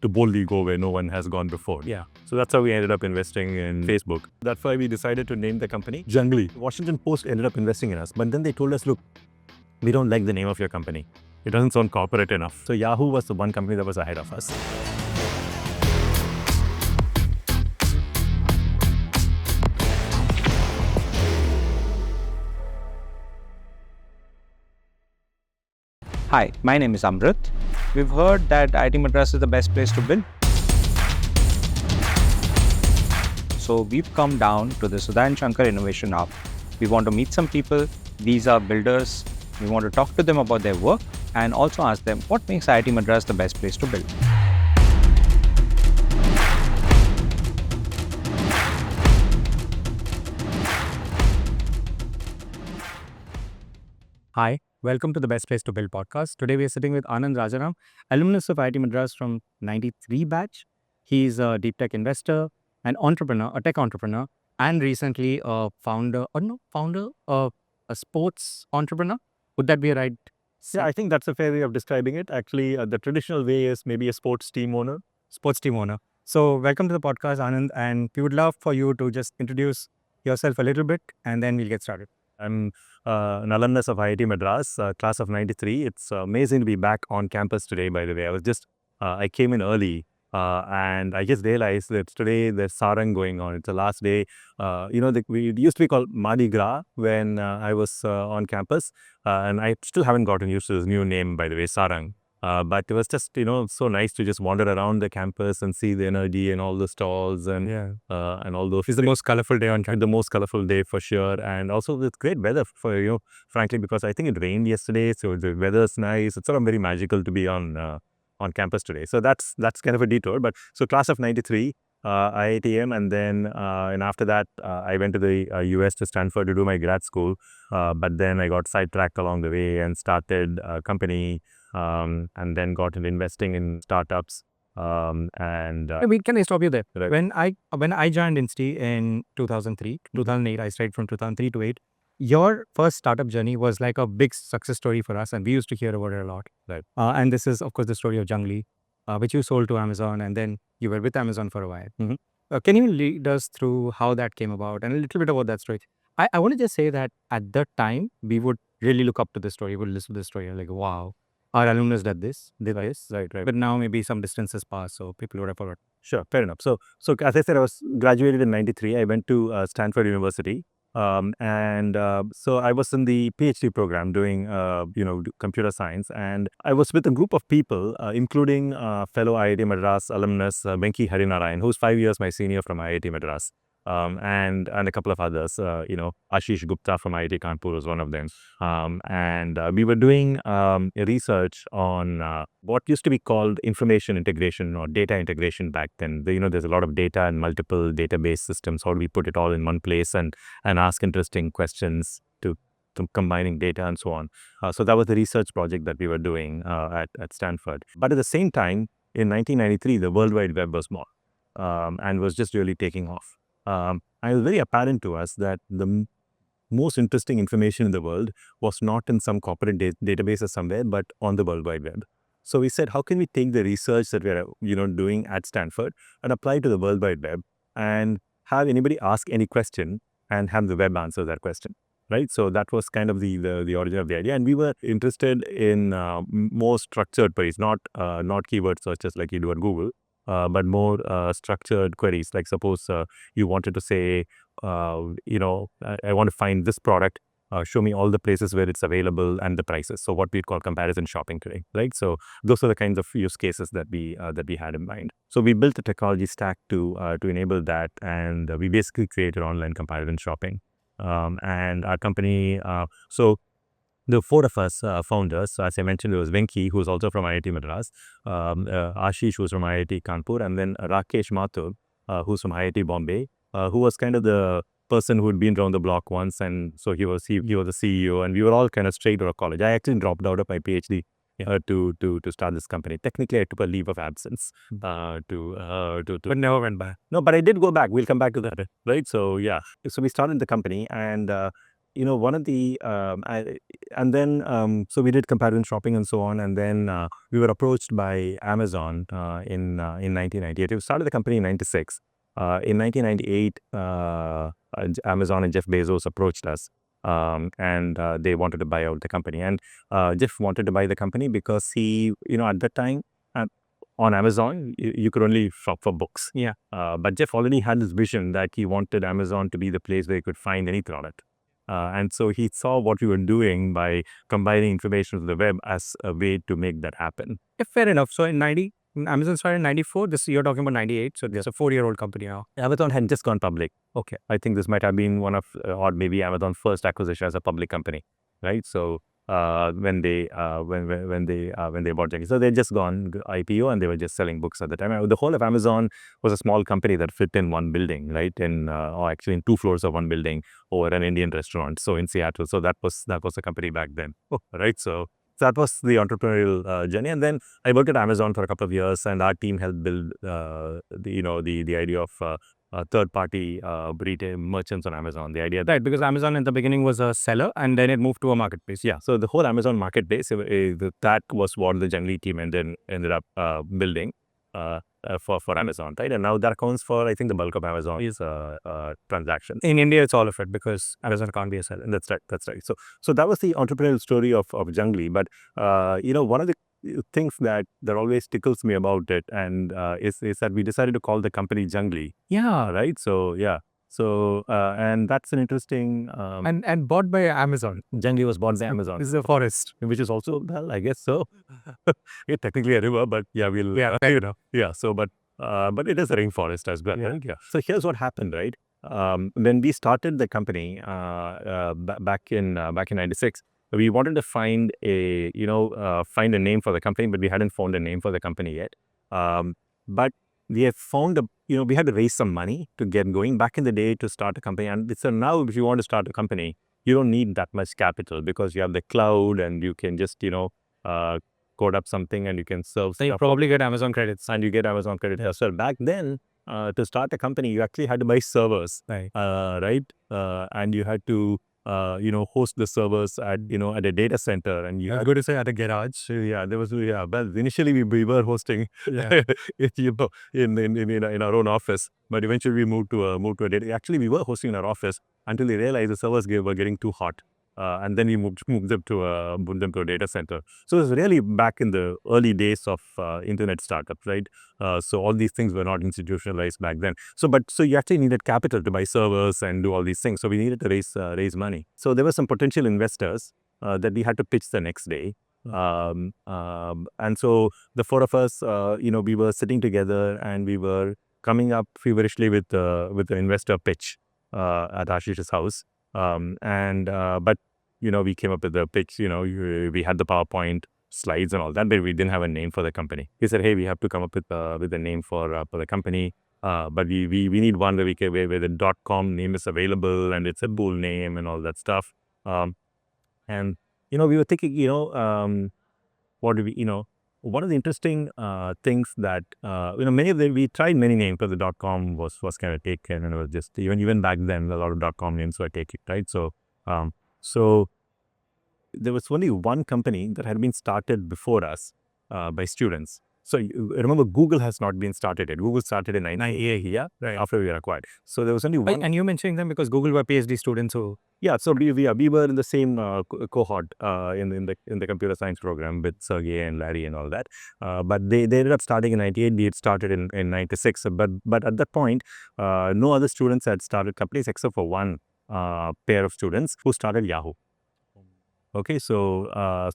to boldly go where no one has gone before. Yeah. So that's how we ended up investing in Facebook. That's why we decided to name the company Junglee. Washington Post ended up investing in us, but then they told us, look, we don't like the name of your company. It doesn't sound corporate enough. So Yahoo was the one company that was ahead of us. Hi, my name is Amrit. We've heard that IIT Madras is the best place to build. So we've come down to the Sudhan Shankar Innovation Hub. We want to meet some people. These are builders. We want to talk to them about their work and also ask them what makes IIT Madras the best place to build. Hi, welcome to the Best Place to Build podcast. Today we are sitting with Anand Rajaraman, alumnus of IIT Madras from 93 batch. He's a deep tech investor, an entrepreneur, a tech entrepreneur, and recently a a sports entrepreneur. Would that be a right? Yeah, I think that's a fair way of describing it. Actually, the traditional way is maybe a sports team owner. Sports team owner. So welcome to the podcast, Anand, and we would love for you to just introduce yourself a little bit and then we'll get started. I'm an alumnus of IIT Madras, class of 93. It's amazing to be back on campus today, by the way. I came in early and I just realized that today there's Sarang going on. It's the last day. It used to be called Mardi Gras when I was on campus. And I still haven't gotten used to this new name, by the way, Sarang. But it was just, so nice to just wander around the campus and see the energy and all the stalls and all those. It's the most colorful day on campus. The most colorful day for sure. And also with great weather for, frankly, because I think it rained yesterday. So the weather's nice. It's sort of very magical to be on campus today. So that's kind of a detour. But so class of 93, IITM. And then and after that, I went to the US to Stanford to do my grad school. But then I got sidetracked along the way and started a company. And then got into investing in startups. Can I stop you there? Right. When I joined Insti in 2008, I started from 2003 to 8. Your first startup journey was like a big success story for us, and we used to hear about it a lot. Right. And this is, of course, the story of Junglee, which you sold to Amazon, and then you were with Amazon for a while. Mm-hmm. Can you lead us through how that came about and a little bit about that story? I want to just say that at that time, we would really look up to the story. We would listen to the story, like, wow. Our alumnus did this. Right. But now maybe some distance has passed, so people would have forgotten. Sure, fair enough. So as I said, I was graduated in 93. I went to Stanford University. So I was in the PhD program doing, computer science. And I was with a group of people, including fellow IIT Madras alumnus, Venky Harinarayan, who's 5 years my senior from IIT Madras. And a couple of others, Ashish Gupta from IIT Kanpur was one of them. We were doing research on what used to be called information integration or data integration back then. There's a lot of data and multiple database systems. How do we put it all in one place and ask interesting questions to combining data and so on. So that was the research project that we were doing at Stanford. But at the same time, in 1993, the World Wide Web was born and was just really taking off. And it was very apparent to us that the most interesting information in the world was not in some corporate databases somewhere, but on the World Wide Web. So we said, how can we take the research that we're doing at Stanford and apply to the World Wide Web and have anybody ask any question and have the web answer that question, right? So that was kind of the origin of the idea. And we were interested in more structured queries, not keyword searches like you do at Google, but more structured queries. Like suppose you wanted to say, I want to find this product, show me all the places where it's available and the prices. So what we call comparison shopping today, right? So those are the kinds of use cases that we had in mind. So we built a technology stack to enable that, and we basically created online comparison shopping. And our company, the four of us founders, as I mentioned, there was Venky, who's also from IIT Madras, Ashish, who's from IIT Kanpur, and then Rakesh Mathur, who's from IIT Bombay, who was kind of the person who had been around the block once, and so he was the CEO, and we were all kind of straight out of college. I actually dropped out of my PhD to start this company. Technically, I took a leave of absence But never went back. No, but I did go back. We'll come back to that, right? So yeah, so we started the company, and one of the and then so we did comparison shopping and so on, and then we were approached by Amazon in 1998. We started the company in 96. In 1998, Amazon and Jeff Bezos approached us, and they wanted to buy out the company. And Jeff wanted to buy the company because he, at that time, uh, on Amazon, you could only shop for books. Yeah. But Jeff already had this vision that he wanted Amazon to be the place where you could find any product. And so he saw what we were doing by combining information from the web as a way to make that happen. Yeah, fair enough. So in Amazon started in 94. You're talking about 98. So it's a 4-year-old company now. Amazon had just gone public. Okay. I think this might have been one of, or maybe Amazon's first acquisition as a public company, right? So when they bought Junglee, so they had just gone IPO and they were just selling books at the time. The whole of Amazon was a small company that fit in one building, right? Or actually in 2 floors of one building over an Indian restaurant. So in Seattle, so that was the company back then, right? So that was the entrepreneurial journey. And then I worked at Amazon for a couple of years, and our team helped build the idea of third-party retail merchants on Amazon. The idea Right, because Amazon in the beginning was a seller and then it moved to a marketplace. Yeah, so the whole Amazon marketplace, that was what the Junglee team ended up building for Amazon, right? And now that accounts for, I think, the bulk of Amazon's transactions. In India, it's all of it because Amazon can't be a seller. That's right. So that was the entrepreneurial story of Junglee. But one of the things that always tickles me about it and is that we decided to call the company Junglee. Yeah. Right. So yeah. So and that's an interesting and bought by Amazon. Junglee was bought by Amazon. This is a forest, which is also, well, I guess so. It's technically a river, but yeah, So but it is a rainforest as well. Yeah. Yeah. So here's what happened, right? When we started the company back in '96, we wanted to find a name for the company, but we hadn't found a name for the company yet. But we have found we had to raise some money to get going back in the day to start a company. And so now, if you want to start a company, you don't need that much capital because you have the cloud and you can just code up something and you can serve. So you probably get Amazon credits. And you get Amazon credits as well. Back then, to start a company, you actually had to buy servers, right? And you had to host the servers at a data center, and you had to say at a garage. Yeah, there was But initially we were hosting in our own office, but eventually we moved to a data. Actually, we were hosting in our office until we realized the servers were getting too hot. And then we moved them to a data center. So it was really back in the early days of internet startups, right? So all these things were not institutionalized back then. So you actually needed capital to buy servers and do all these things. So we needed to raise money. So there were some potential investors that we had to pitch the next day. And so the 4 of us, we were sitting together and we were coming up feverishly with the investor pitch at Ashish's house. But we came up with the pitch. We had the PowerPoint slides and all that, but we didn't have a name for the company. He said, "Hey, we have to come up with a name for the company, but we need one where the .com name is available and it's a bull name and all that stuff." And we were thinking, what do we, one of the interesting things that we tried many names, but the .com was kind of taken, and it was just even back then a lot of .com names were taken, right? So there was only one company that had been started before us by students. So remember, Google has not been started yet. Google started in 1998, right, after we were acquired. So there was only one. And you're mentioning them because Google were PhD students who. Yeah, so we were in the same cohort in the computer science program with Sergey and Larry and all that. But they ended up starting in 98. We had started in 96. But at that point, no other students had started companies except for one pair of students who started Yahoo. Okay, so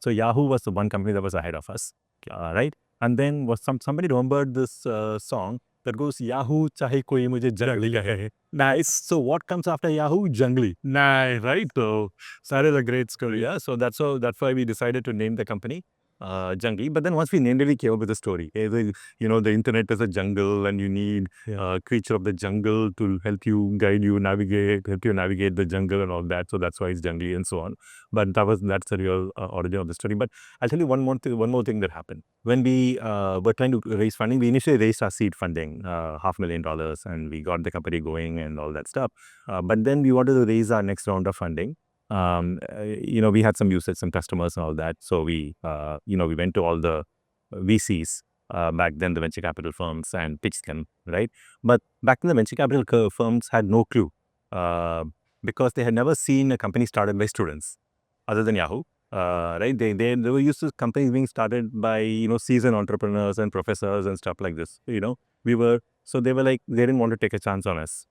Yahoo was the one company that was ahead of us, right? And then was somebody remembered this song that goes, Yahoo chahe koi mujhe Junglee kahe. Nice. So what comes after Yahoo? Junglee. Nice, right? So that is a great story. Yeah. So that's why we decided to name the company Junglee. But then once we named it, we came up with a story. The internet is a jungle, and you need a creature of the jungle to help you navigate the jungle and all that. So that's why it's Junglee and so on. But that's the real origin of the story. But I'll tell you one more thing that happened. When we were trying to raise funding, we initially raised our seed funding, $500,000, and we got the company going and all that stuff. But then we wanted to raise our next round of funding. We had some usage, some customers and all that. So we went to all the VCs back then, the venture capital firms, and pitched them, right? But back then, the venture capital firms had no clue because they had never seen a company started by students other than Yahoo. Right? They were used to companies being started by seasoned entrepreneurs and professors and stuff like this. So they were like, they didn't want to take a chance on us.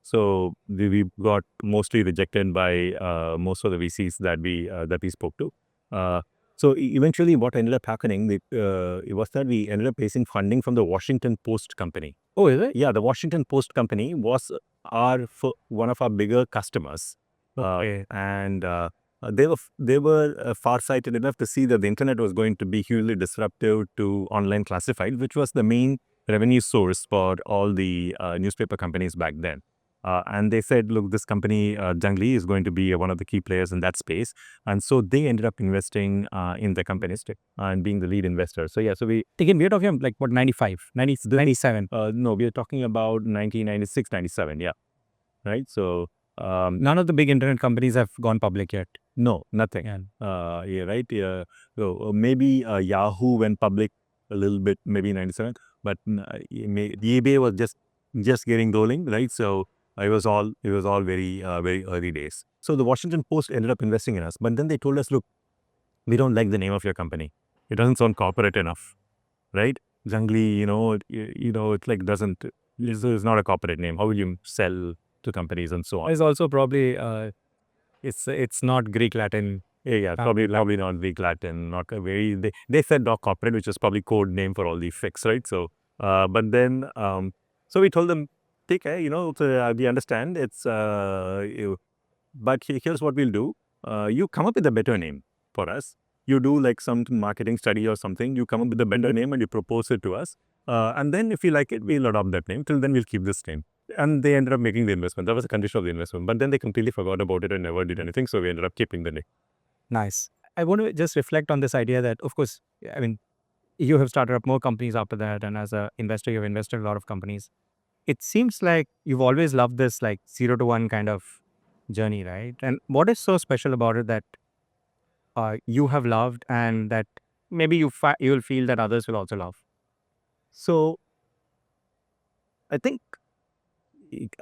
So we got mostly rejected by most of the VCs that we spoke to. So eventually, what ended up happening, it was that we ended up raising funding from the Washington Post company. Oh, is it? Yeah, the Washington Post company was one of our bigger customers. And they were far-sighted enough to see that the internet was going to be hugely disruptive to online classified, which was the main revenue source for all the newspaper companies back then. And they said, look, this company, Junglee, is going to be one of the key players in that space. And so they ended up investing in the companies and being the lead investor. So yeah, so we're talking like what, 95, 97? No, we are talking about 1996, 97. Yeah. Right. So none of the big internet companies have gone public yet. No, nothing. Yeah, right. Yeah. So maybe Yahoo went public a little bit, maybe 97, but eBay was just getting rolling, right? So it was all very early days. So the Washington Post ended up investing in us, but then they told us, look, we don't like the name of your company. It doesn't sound corporate enough, right? Junglee, it's like it's not a corporate name. How will you sell to companies and so on? It's also probably it's not Greek Latin. Yeah, probably not Greek Latin, not a very. They said dog corporate, which is probably code name for all the fix, right? So, but then, so we told them, take care, so, we understand it's, but here's what we'll do. You come up with a better name for us. You do like some marketing study or something. You come up with a better name and you propose it to us. And then if you like it, we'll adopt that name. Till then, we'll keep this name. And they ended up making the investment. That was a condition of the investment. But then they completely forgot about it and never did anything. So we ended up keeping the name. Nice. I want to just reflect on this idea that, of course, I mean, you have started up more companies after that. And as an investor, you've invested in a lot of companies. It seems like you've always loved this like 0 to 1 kind of journey, right? And what is so special about it that you have loved and that maybe you'll feel that others will also love? So I think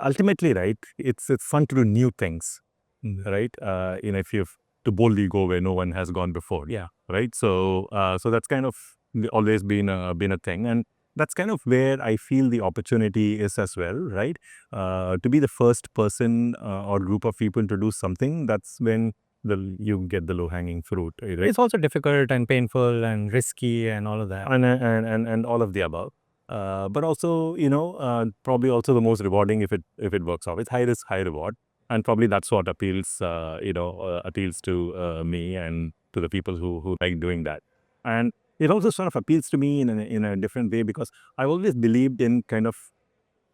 ultimately, right, it's fun to do new things, right? If you've to boldly go where no one has gone before. Yeah. Right. So that's kind of always been a thing. And that's kind of where I feel the opportunity is as well, right? To be the first person or group of people to do something, that's when you get the low-hanging fruit, right? It's also difficult and painful and risky and all of that. And all of the above. But also, probably also the most rewarding if it works out. It's high risk, high reward. And probably that's what appeals to me and to the people who like doing that. And it also sort of appeals to me in a different way because I've always believed in kind of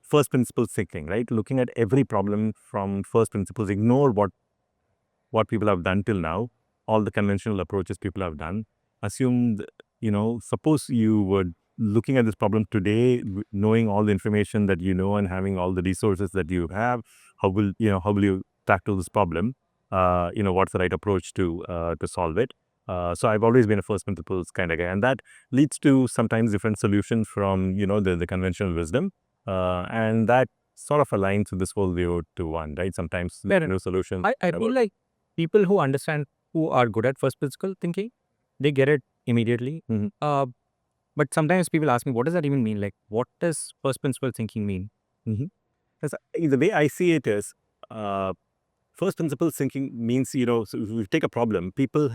first principles thinking, right? Looking at every problem from first principles, ignore what people have done till now, all the conventional approaches people have done. Assume, suppose you were looking at this problem today, knowing all the information that you know and having all the resources that you have, how will you tackle this problem? What's the right approach to solve it? So I've always been a first principles kind of guy, and that leads to sometimes different solutions from the conventional wisdom, and that sort of aligns with this whole 0 to 1, right? Sometimes no solution. I feel like people who understand, who are good at first principle thinking, they get it immediately. But sometimes people ask me, what does that even mean? Like, what does first principle thinking mean? The way I see it is, first principle thinking means, so if you take a problem, people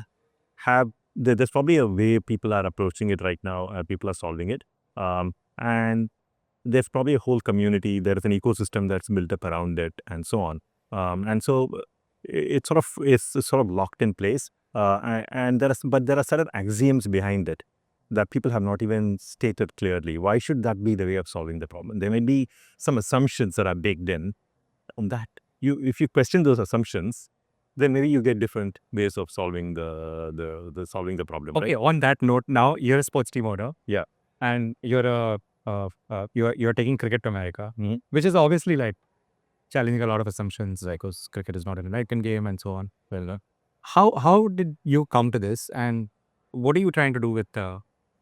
there's probably a way people are approaching it right now, people are solving it. And there's probably a whole community, there is an ecosystem that's built up around it and so on. And so it's sort of locked in place. And there are certain axioms behind it that people have not even stated clearly. Why should that be the way of solving the problem? There may be some assumptions that are baked in on that. If you question those assumptions, then maybe you get different ways of solving the problem. Okay, right? on that note, now you're a sports team owner. Yeah. And you're you're taking cricket to America, which is obviously like challenging a lot of assumptions, like, because cricket is not an American game and so on. Well, how did you come to this, and what are you trying to do with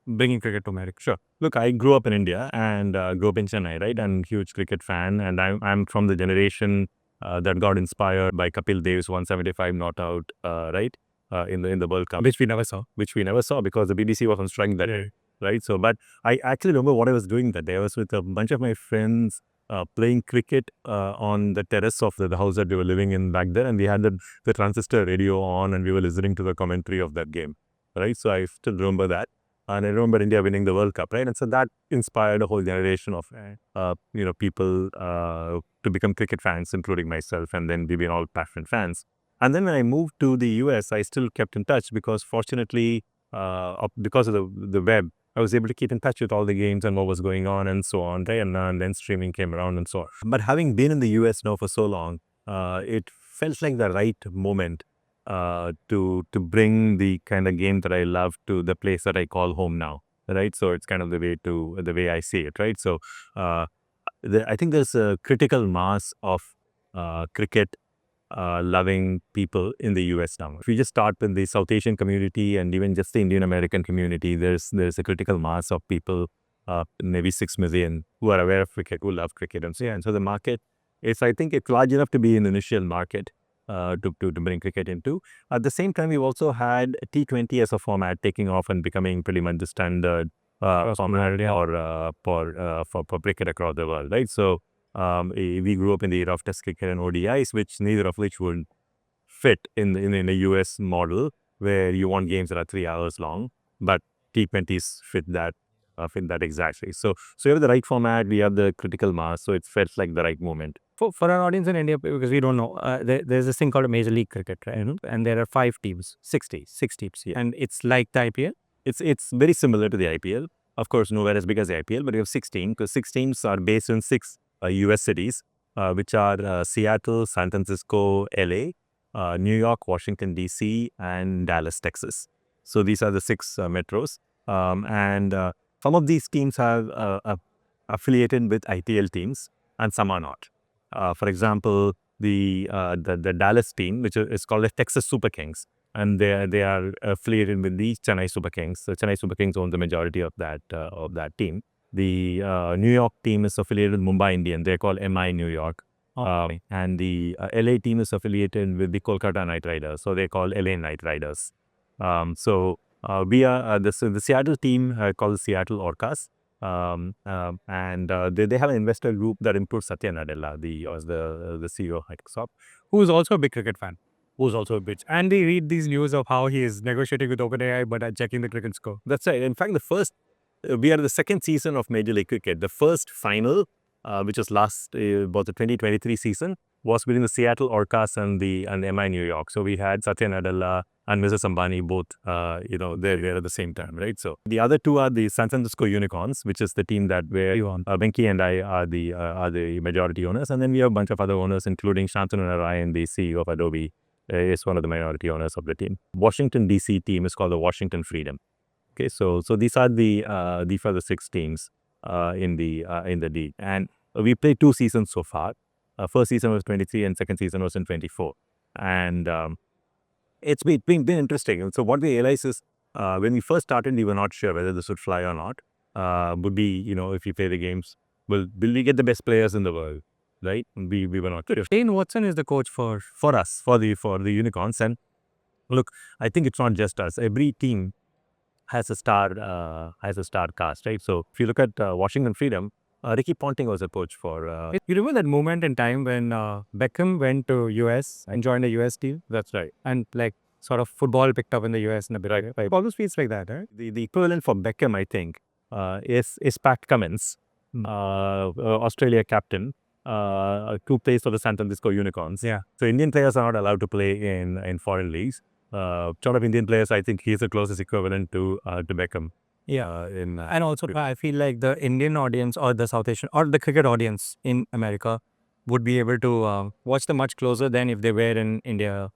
bringing cricket to America? Sure. Look, I grew up in India and grew up in Chennai, right? I'm a huge cricket fan, and I'm from the generation that got inspired by Kapil Dev's 175 not out, right? In the World Cup, Which we never saw. which we never saw because the BBC was on strike that day, right? So, but I actually remember what I was doing that day. I was with a bunch of my friends playing cricket on the terrace of the house that we were living in back then, and we had the transistor radio on, and we were listening to the commentary of that game, right? So I still remember that. And I remember India winning the World Cup, right? And so that inspired a whole generation of, people to become cricket fans, including myself. And then we've been all passionate fans. And then when I moved to the US, I still kept in touch because fortunately, because of the web, I was able to keep in touch with all the games and what was going on and so on, right? And then streaming came around and so on. But having been in the US now for so long, it felt like the right moment to bring the kind of game that I love to the place that I call home now, right? So it's kind of the way I see it, right? So I think there's a critical mass of cricket loving people in the US now. If we just start with the South Asian community and even just the Indian American community, there's a critical mass of people, maybe 6 million, who are aware of cricket, who love cricket, and so on. And so the market is, I think, it's large enough to be an initial market to bring cricket into. At the same time, we've also had T20 as a format taking off and becoming pretty much the standard format for cricket across the world, right? So we grew up in the era of Test cricket and ODIs, neither of which would fit in a US model where you want games that are 3 hours long, but T20s fit that exactly. So you have the right format, we have the critical mass, so it felt like the right moment. For our audience in India, because we don't know, there's this thing called a Major League Cricket, right? And there are 5 teams, 6 teams, Yeah. and it's like the IPL. It's very similar to the IPL. Of course, nowhere as big as the IPL, but you have 16 because 6 teams are based in 6 US cities, which are Seattle, San Francisco, LA, New York, Washington, DC, and Dallas, Texas. So these are the 6 metros. And some of these teams are affiliated with IPL teams and some are not. For example, the Dallas team, which is called the Texas Super Kings, and they are affiliated with the Chennai Super Kings. So Chennai Super Kings own the majority of that team. The New York team is affiliated with Mumbai Indians. They're called MI New York. And the LA team is affiliated with the Kolkata Knight Riders. So they're called LA Knight Riders. We are the Seattle team called the Seattle Orcas. And they have an investor group that includes Satya Nadella, the CEO of Microsoft, Who is also a big cricket fan. Who's also a bitch. And they read these news of how he is negotiating with OpenAI but checking the cricket score. That's right. In fact, we are the second season of Major League Cricket. The first final, which was about the 2023 season, was between the Seattle Orcas and MI New York. So we had Satya Nadella and Mrs. Ambani both, there at the same time, right? So the other 2 are the San Francisco Unicorns, which is the team where Venky and I are the majority owners, and then we have a bunch of other owners, including Shantanu Narayan, the CEO of Adobe, is one of the minority owners of the team. Washington DC team is called the Washington Freedom. Okay, so these are the 6 teams in the league, and we played 2 seasons so far. First season was 23, and second season was in 24, and it's been interesting. And so what we realized is when we first started, we were not sure whether this would fly or not. Would be if we play the games, will we get the best players in the world? Right? We were not sure. Shane Watson is the coach for us for the Unicorns, and look, I think it's not just us. Every team has a star cast, right? So if you look at Washington Freedom, Ricky Ponting was a coach for. You remember that moment in time when Beckham went to US and joined a US team? That's right. And sort of football picked up in the US in a bit. Right. It almost feels like that, right? The equivalent for Beckham, I think, is Pat Cummins, Australia captain, who plays for the San Francisco Unicorns. Yeah. So Indian players are not allowed to play in foreign leagues. Sort of Indian players, I think he's the closest equivalent to Beckham. Yeah. And also, I feel like the Indian audience or the South Asian or the cricket audience in America would be able to watch them much closer than if they were in India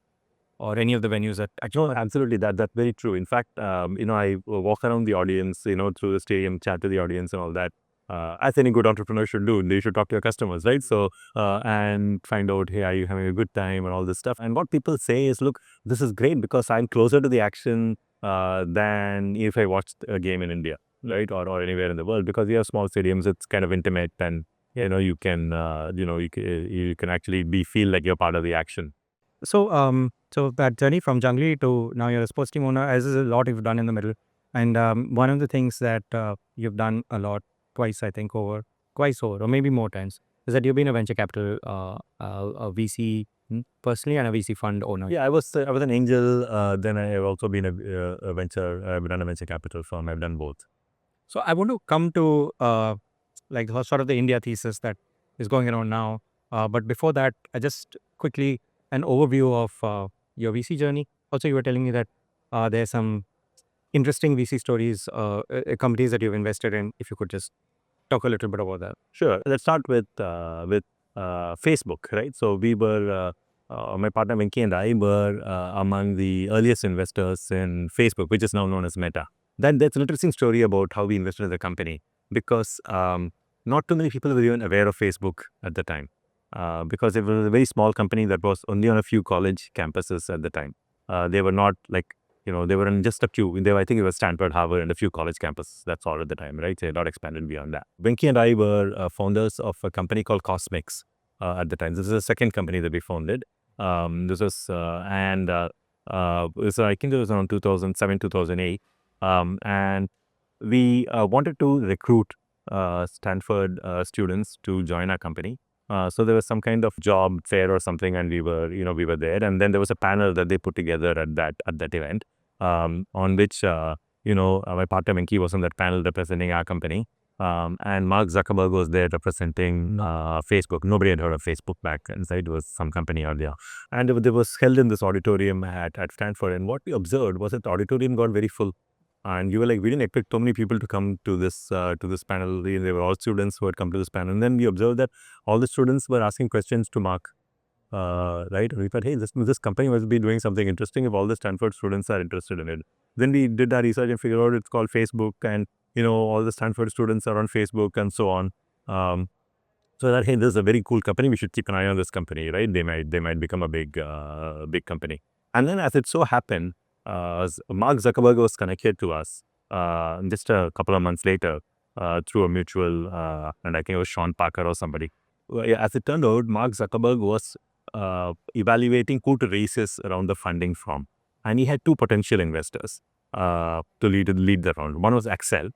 or any of the venues that actually. No, absolutely. That's very true. In fact, I walk around the audience, through the stadium, chat to the audience and all that. as any good entrepreneur should do. They should talk to your customers, right? So, and find out, hey, are you having a good time and all this stuff. And what people say is, look, this is great because I'm closer to the action than if I watched a game in India, right? Or anywhere in the world, because we have small stadiums, it's kind of intimate, and you can actually feel like you're part of the action. So that journey from Junglee to now you're a sports team owner, as is a lot you've done in the middle. And one of the things that you've done a lot, twice or maybe more times, is that you've been a venture capital, a VC personally, and a VC fund owner. Yeah, I was an angel. Then I have also been a venture. I've done a venture capital firm. I've done both. So I want to come to like sort of the India thesis that is going around now. But before that, I just quickly an overview of your VC journey. Also, you were telling me that there's some interesting VC stories, companies that you've invested in. If you could just talk a little bit about that. Sure. Let's start with Facebook, right? So we were, my partner Venky and I were among the earliest investors in Facebook, which is now known as Meta. That's an interesting story about how we invested in the company, because not too many people were even aware of Facebook at the time, because it was a very small company that was only on a few college campuses at the time. They were not like, they were in just a few. I think it was Stanford, Harvard, and a few college campuses. That's all at the time, right? They had not expanded beyond that. Venky and I were founders of a company called Kosmix at the time. This is the second company that we founded. This was, so I think it was around 2007, 2008. And we wanted to recruit Stanford students to join our company. So there was some kind of job fair or something, and we were there. And then there was a panel that they put together at that event, on which my partner Venky was on that panel representing our company, and Mark Zuckerberg was there representing Facebook. Nobody had heard of Facebook back then. It was some company out there, and it was held in this auditorium at Stanford. And what we observed was that the auditorium got very full. And you were like, we didn't expect so many people to come to this panel. They were all students who had come to this panel. And then we observed that all the students were asking questions to Mark, right? And we thought, hey, this company must be doing something interesting if all the Stanford students are interested in it. Then we did our research and figured out it's called Facebook, and all the Stanford students are on Facebook and so on. So that, hey, this is a very cool company. We should keep an eye on this company, right? They might become a big company. And then, as it so happened, Mark Zuckerberg was connected to us just a couple of months later through a mutual, and I think it was Sean Parker or somebody. As it turned out, Mark Zuckerberg was evaluating who to raise his around the funding from, and he had two potential investors to lead the round. One was Accel,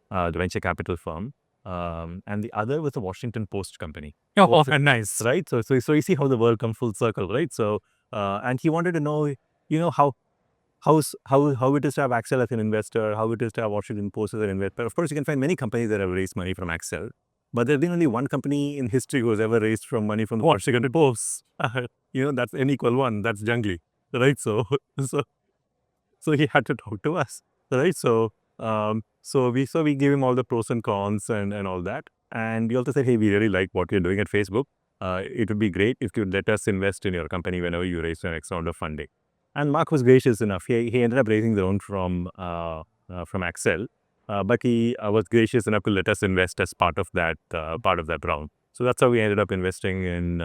the venture capital firm, and the other was the Washington Post company. Oh, nice, right? So you see how the world comes full circle, right? So and he wanted to know, how it is to have Accel as an investor, how it is to have Washington Post as an investor. Of course, you can find many companies that have raised money from Accel, but there's been only one company in history who has ever raised from money from the Washington Post. That's N equal 1. That's Junglee, right? So he had to talk to us, right? So we gave him all the pros and cons and all that, and we also said, hey, we really like what you're doing at Facebook. It would be great if you let us invest in your company whenever you raise your next round of funding. And Mark was gracious enough. He ended up raising the round from Accel, but he was gracious enough to let us invest as part of that round. So that's how we ended up investing in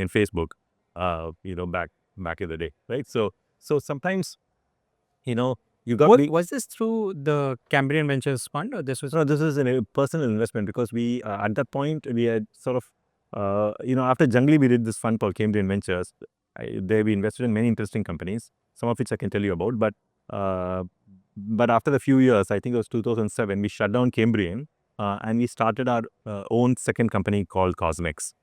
Facebook, back in the day, right? So sometimes, you got. Was this through the Cambrian Ventures fund, or this was? No, this is a personal investment, because we at that point we had sort of after Junglee we did this fund called Cambrian Ventures. There we invested in many interesting companies, some of which I can tell you about. But after a few years, I think it was 2007, we shut down Cambrian and we started our own second company called Kosmix.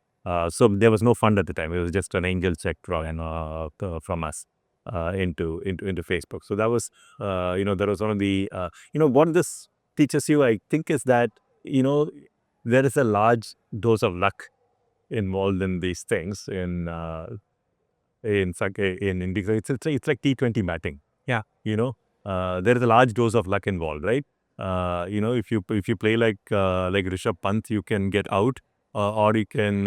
So there was no fund at the time. It was just an angel check from us into Facebook. So that was that was one of the what this teaches you, I think, is that there is a large dose of luck involved in these things. It's like T20 batting. Yeah. There is a large dose of luck involved, right? If you play like Rishabh Pant, you can get out, or you can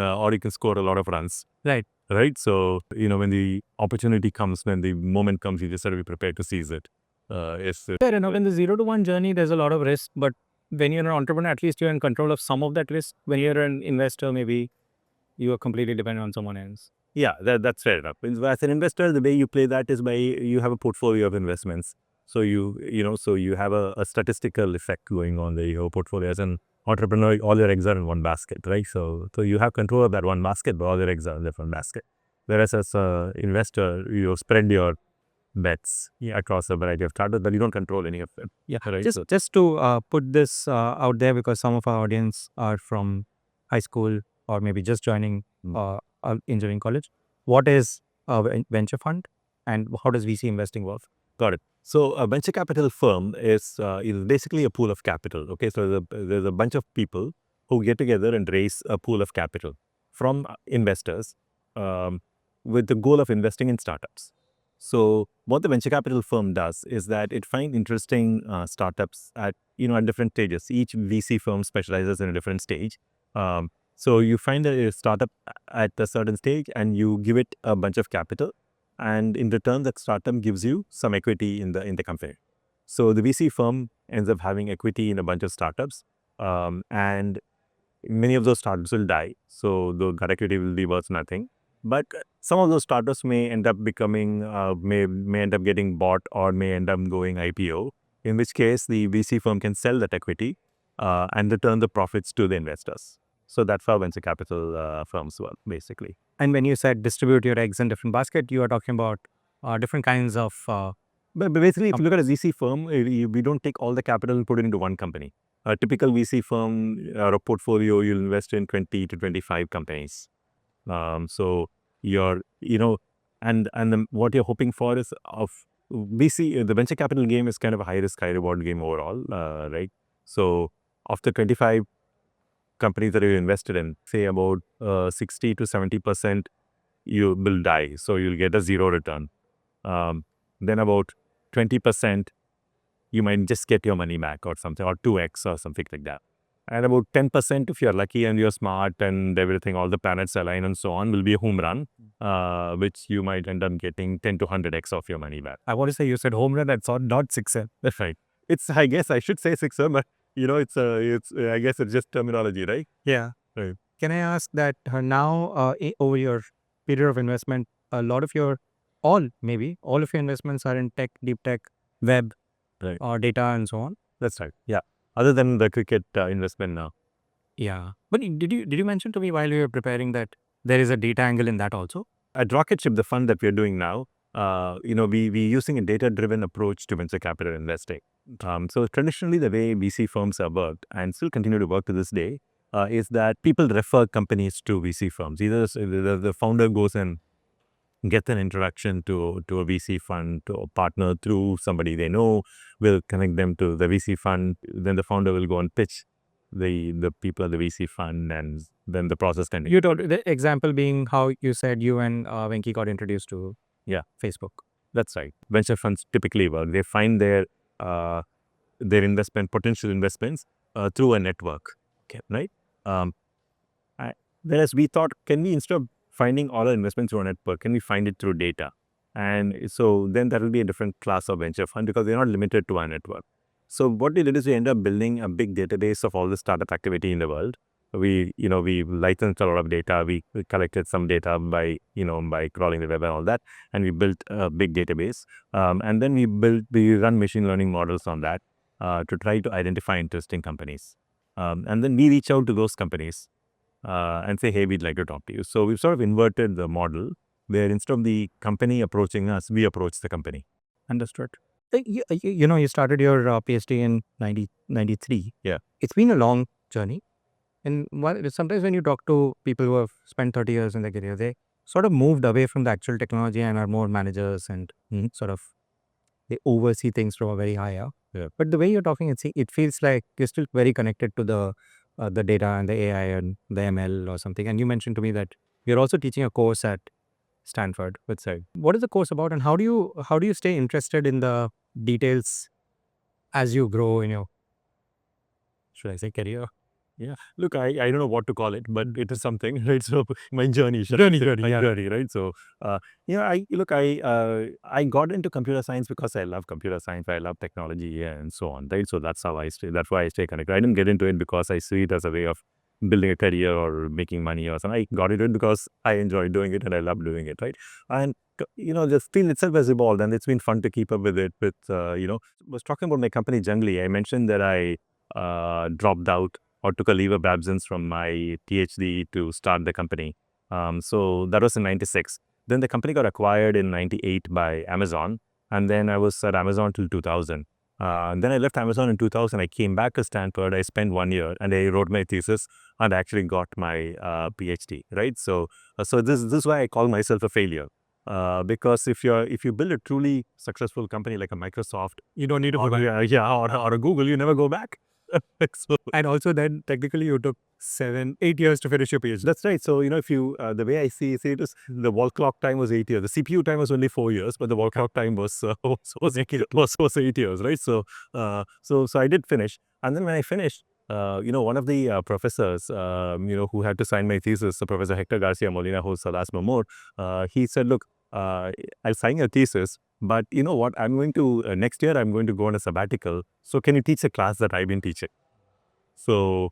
score a lot of runs. Right. Right. So when the opportunity comes, when the moment comes, you just have to be prepared to seize it. Fair enough. In the 0 to 1 journey, there's a lot of risk, but when you're an entrepreneur, at least you're in control of some of that risk. When you're an investor, maybe you are completely dependent on someone else. Yeah, that's fair enough. As an investor, the way you play that is by you have a portfolio of investments. So you have a statistical effect going on there. Your portfolio as an entrepreneur, all your eggs are in one basket, right? So you have control of that one basket, but all your eggs are in different basket. Whereas as an investor, you spread your bets across a variety of startups, but you don't control any of them. Yeah, Right. just to put this out there, because some of our audience are from high school or maybe just joining engineering college. What is a venture fund, and how does VC investing work? Got it. So a venture capital firm is basically a pool of capital. Okay, so there's a bunch of people who get together and raise a pool of capital from investors um, with the goal of investing in startups. So what the venture capital firm does is that it finds interesting startups at different stages. Each VC firm specializes in a different stage. So you find a startup at a certain stage and you give it a bunch of capital, and in return, that startup gives you some equity in the company. So the VC firm ends up having equity in a bunch of startups, and many of those startups will die. So the equity will be worth nothing. But some of those startups may end up becoming, may end up getting bought or may end up going IPO. In which case, the VC firm can sell that equity and return the profits to the investors. So that's how venture capital firms work, basically. And when you said distribute your eggs in different basket, you are talking about different kinds of. But basically, if you look at a VC firm, we don't take all the capital and put it into one company. A typical VC firm or a portfolio, you'll invest in 20 to 25 companies. So what you're hoping for is of VC, the venture capital game is kind of a high risk, high reward game overall, right? So of the 25 companies that you invested in, say about 60 to 70% you will die. So you'll get a zero return. Then about 20%, you might just get your money back or something, or 2x or something like that. And about 10%, if you're lucky and you're smart and everything, all the planets align and so on, will be a home run, which you might end up getting 10 to 100x of your money back. I want to say you said home run, that's not sixer. That's right. I guess I should say sixer, but I guess it's just terminology, right? Yeah. Right. Can I ask that now over your period of investment, a lot of your, all of your investments are in tech, deep tech, web, Right. or data and so on? That's right. Yeah. Other than the cricket investment now. Yeah. But did you mention to me while we were preparing that there is a data angle in that also? At Rocketship, the fund that we're doing now, we're using a data-driven approach to venture capital investing. So traditionally, the way VC firms have worked and still continue to work to this day is that people refer companies to VC firms. Either the founder goes and gets an introduction to a VC fund, to a partner through somebody they know, will connect them to the VC fund. Then the founder will go and pitch the people at the VC fund, and then the process continues. You told the example being how you said you and Venky got introduced to Facebook. That's right. Venture funds typically work. They find their potential investments through a network. Okay, right? Whereas we thought, can we, instead of finding all our investments through a network, can we find it through data? And so then that will be a different class of venture fund because they're not limited to our network. So what we did is we ended up building a big database of all the startup activity in the world. We licensed a lot of data. We collected some data by crawling the web and all that, and we built a big database. And then we run machine learning models on that to try to identify interesting companies. And then we reach out to those companies and say, hey, we'd like to talk to you. So we've sort of inverted the model where instead of the company approaching us, we approach the company. Understood. You started your PhD in 1993. Yeah. It's been a long journey. And sometimes when you talk to people who have spent 30 years in their career, they sort of moved away from the actual technology and are more managers and sort of they oversee things from a very high up. Yeah. But the way you're talking, it feels like you're still very connected to the data and the AI and the ML or something. And you mentioned to me that you're also teaching a course at Stanford. What is the course about, and how do you stay interested in the details as you grow in your, should I say, career? Yeah. Look, I don't know what to call it, but it is something, right? So my journey, right? So, I got into computer science because I love computer science. I love technology and so on, right? So that's how I stay. That's why I stay connected. I didn't get into it because I see it as a way of building a career or making money or something. I got into it because I enjoy doing it and I love doing it, right? And the field itself has evolved, and it's been fun to keep up with it. Was talking about my company Junglee. I mentioned that I dropped out or took a leave of absence from my PhD to start the company. So that was in 96. Then the company got acquired in 98 by Amazon. And then I was at Amazon till 2000. And then I left Amazon in 2000. I came back to Stanford. I spent 1 year and I wrote my thesis and actually got my PhD, right? So this is why I call myself a failure. Because if you build a truly successful company like a Microsoft, You don't need to go back. or a Google, you never go back. So, And also then technically you took 7-8 years to finish your PhD. that's right. So, if you, the way I see it is the wall clock time was 8 years. The CPU time was only 4 years, but the wall clock time was 8 years, right? So I did finish. And then when I finished, one of the professors, who had to sign my thesis, Professor Hector Garcia Molina, who's last more, he said, look, I'll sign your thesis, but you know what? I'm going to, next year, I'm going to go on a sabbatical. So can you teach a class that I've been teaching? So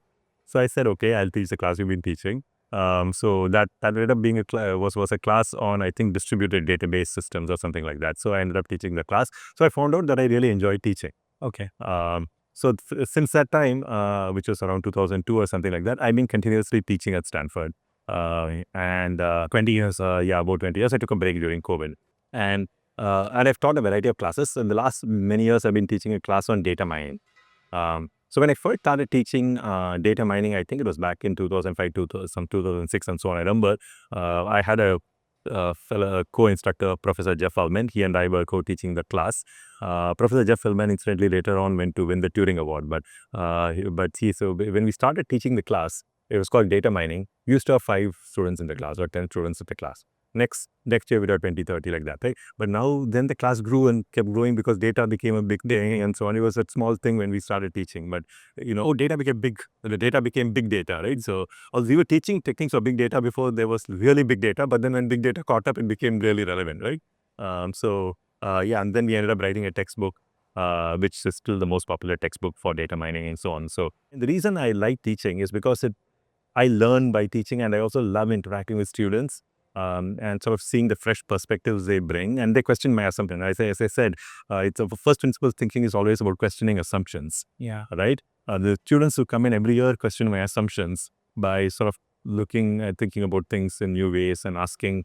I said, okay, I'll teach the class you've been teaching. So that ended up being was a class on, I think, distributed database systems or something like that. So I ended up teaching the class. So I found out that I really enjoyed teaching. Okay. Since that time, which was around 2002 or something like that, I've been continuously teaching at Stanford. And 20 years, about 20 years. I took a break during COVID. And I've taught a variety of classes. In the last many years, I've been teaching a class on data mining. So when I first started teaching data mining, I think it was back in 2005, 2006 and so on. I remember I had a fellow co-instructor, Professor Jeff Ullman. He and I were co-teaching the class. Professor Jeff Ullman incidentally later on went to win the Turing Award. So when we started teaching the class, it was called data mining. We used to have 5 students in the class or 10 students in the class. Next year we had 20, 30 like that, right? But now then the class grew and kept growing because data became a big thing and so on. It was a small thing when we started teaching, but data became big. The data became big data, right? So we were teaching techniques of big data before there was really big data, but then when big data caught up, it became really relevant, right? And then we ended up writing a textbook, which is still the most popular textbook for data mining and so on. So the reason I like teaching is because I learn by teaching, and I also love interacting with students. And sort of seeing the fresh perspectives they bring, and they question my assumption. As I said, it's first principles thinking is always about questioning assumptions. Yeah. Right. The students who come in every year question my assumptions by sort of looking at thinking about things in new ways and asking,